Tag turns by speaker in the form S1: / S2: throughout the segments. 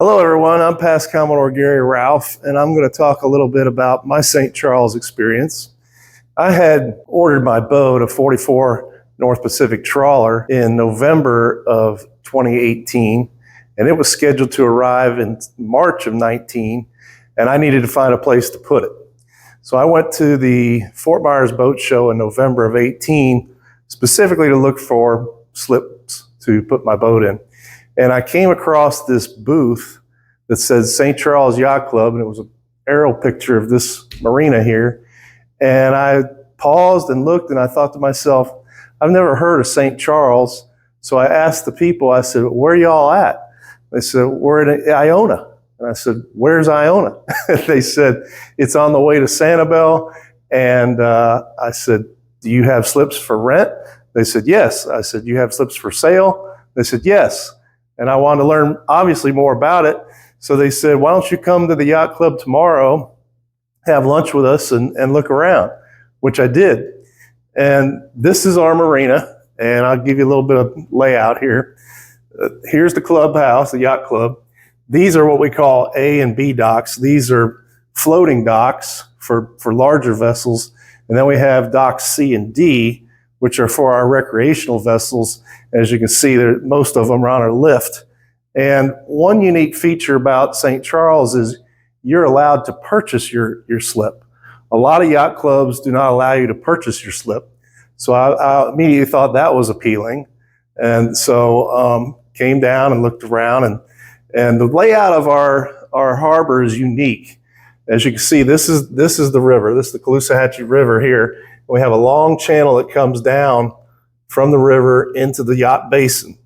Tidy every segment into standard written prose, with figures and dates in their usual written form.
S1: Hello everyone, I'm past Commodore Gary Ralph, and I'm going to talk a little bit about my St. Charles experience. I had ordered my boat, a 44 North Pacific trawler, in November of 2018, and it was scheduled to arrive in March of 19, and I needed to find a place to put it. So I went to the Fort Myers Boat Show in November of 18, specifically to look for slips to put my boat in. And I came across this booth that says St. Charles Yacht Club, and it was an aerial picture of this marina here. And I paused and looked, and I thought to myself, I've never heard of St. Charles. So I asked the people, I said, where are y'all at? They said, we're in Iona. And I said, where's Iona? They said, it's on the way to Sanibel. And I said, do you have slips for rent? They said, yes. I said, you have slips for sale? They said, yes. And I wanted to learn, obviously, more about it. So they said, why don't you come to the yacht club tomorrow, have lunch with us, and look around, which I did. And this is our marina, and I'll give you a little bit of layout here. Here's the clubhouse, the yacht club. These are what we call A and B docks. These are floating docks for larger vessels. And then we have docks C and D, which are for our recreational vessels. As you can see, most of them are on a lift. And one unique feature about St. Charles is you're allowed to purchase your slip. A lot of yacht clubs do not allow you to purchase your slip. So I immediately thought that was appealing. And so came down and looked around, and the layout of our harbor is unique. As you can see, this is the river. This is the Caloosahatchee River here. We have a long channel that comes down from the river into the yacht basin.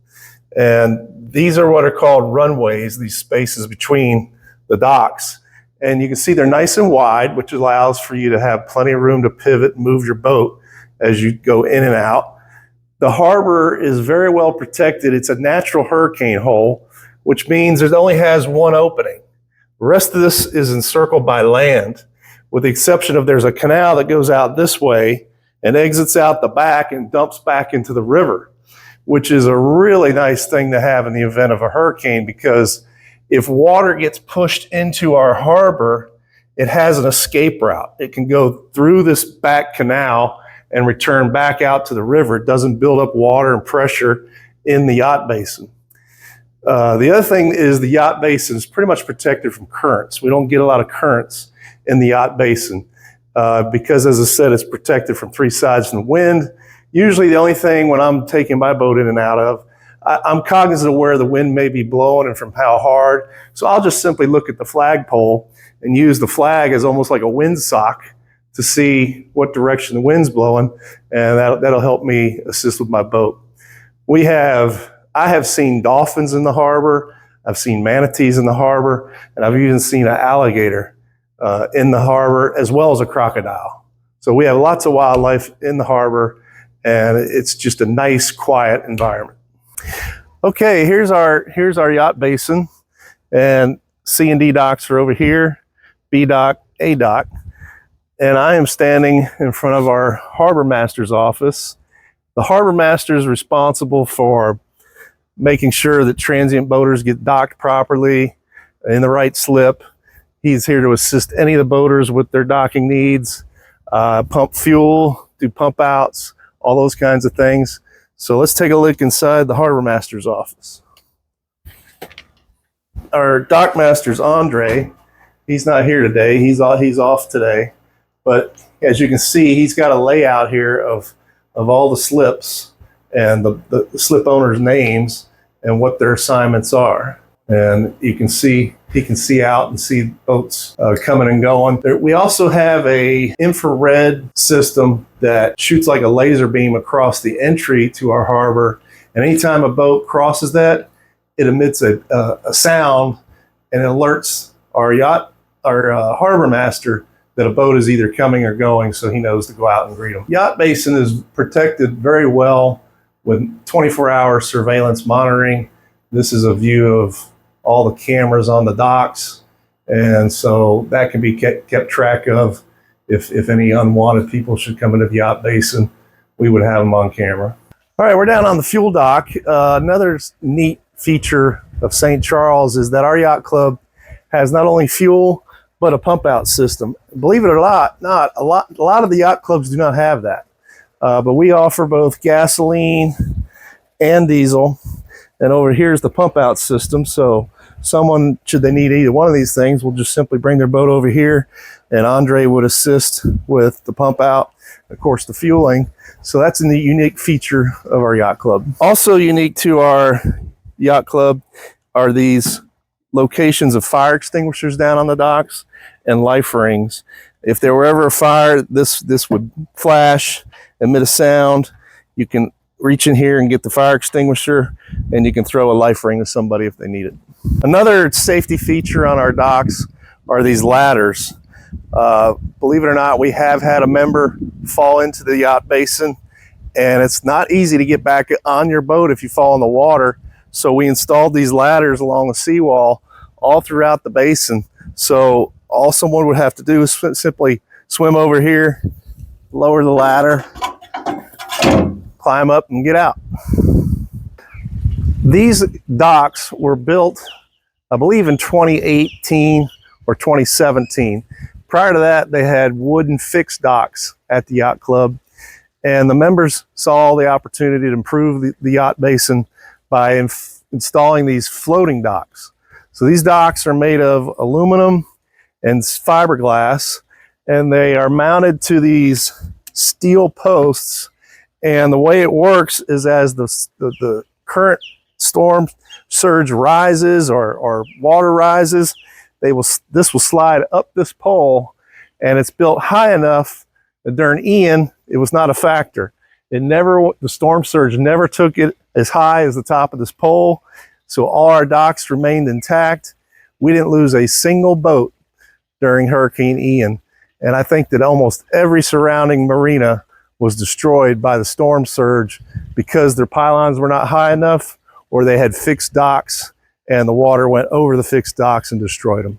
S1: And these are what are called runways, these spaces between the docks. And you can see they're nice and wide, which allows for you to have plenty of room to pivot and move your boat as you go in and out. The harbor is very well protected. It's a natural hurricane hole, which means it only has one opening. The rest of this is encircled by land, with the exception of there's a canal that goes out this way and exits out the back and dumps back into the river, which is a really nice thing to have in the event of a hurricane, because if water gets pushed into our harbor, it has an escape route. It can go through this back canal and return back out to the river. It doesn't build up water and pressure in the yacht basin. The other thing is the yacht basin is pretty much protected from currents. We don't get a lot of currents in the yacht basin because, as I said, it's protected from three sides from the wind. Usually the only thing when I'm taking my boat in and out of, I'm cognizant of where the wind may be blowing and from how hard. So I'll just simply look at the flagpole and use the flag as almost like a windsock to see what direction the wind's blowing, and that'll help me assist with my boat. I have seen dolphins in the harbor, I've seen manatees in the harbor, and I've even seen an alligator in the harbor, as well as a crocodile. So we have lots of wildlife in the harbor, and it's just a nice, quiet environment. Okay, here's our yacht basin, and C and D docks are over here, B dock, A dock, and I am standing in front of our harbor master's office. The harbor master is responsible for making sure that transient boaters get docked properly in the right slip. He's here to assist any of the boaters with their docking needs, pump fuel, do pump outs, all those kinds of things. So let's take a look inside the harbor master's office. Our dock master's Andre. He's not here today. He's off today. But as you can see, he's got a layout here of all the slips and the slip owners' names and what their assignments are. And you can see, he can see out and see boats coming and going. We also have a infrared system that shoots like a laser beam across the entry to our harbor. And anytime a boat crosses that, it emits a sound and it alerts our harbor master that a boat is either coming or going, so he knows to go out and greet them. Yacht basin is protected very well with 24-hour surveillance monitoring. This is a view of all the cameras on the docks, and so that can be kept track of. If any unwanted people should come into the yacht basin, we would have them on camera. All right, we're down on the fuel dock. Another neat feature of St. Charles is that our yacht club has not only fuel, but a pump out system. Believe it or not, a lot of the yacht clubs do not have that. But we offer both gasoline and diesel. And over here is the pump out system. So someone, should they need either one of these things, will just simply bring their boat over here, and Andre would assist with the pump out, of course, the fueling. So that's a unique feature of our yacht club. Also unique to our yacht club are these locations of fire extinguishers down on the docks and life rings. If there were ever a fire, this would flash, emit a sound. You can reach in here and get the fire extinguisher, and you can throw a life ring to somebody if they need it. Another safety feature on our docks are these ladders. Believe it or not, we have had a member fall into the yacht basin, and it's not easy to get back on your boat if you fall in the water. So we installed these ladders along the seawall all throughout the basin. So all someone would have to do is simply swim over here, lower the ladder, climb up and get out. These docks were built, I believe, in 2018 or 2017. Prior to that, they had wooden fixed docks at the yacht club, and the members saw the opportunity to improve the yacht basin by installing these floating docks. So these docks are made of aluminum and fiberglass, and they are mounted to these steel posts. And the way it works is, as the current storm surge rises or water rises, this will slide up this pole, and it's built high enough that during Ian, it was not a factor. The storm surge never took it as high as the top of this pole, so all our docks remained intact. We didn't lose a single boat during Hurricane Ian, and I think that almost every surrounding marina was destroyed by the storm surge because their pylons were not high enough, or they had fixed docks and the water went over the fixed docks and destroyed them.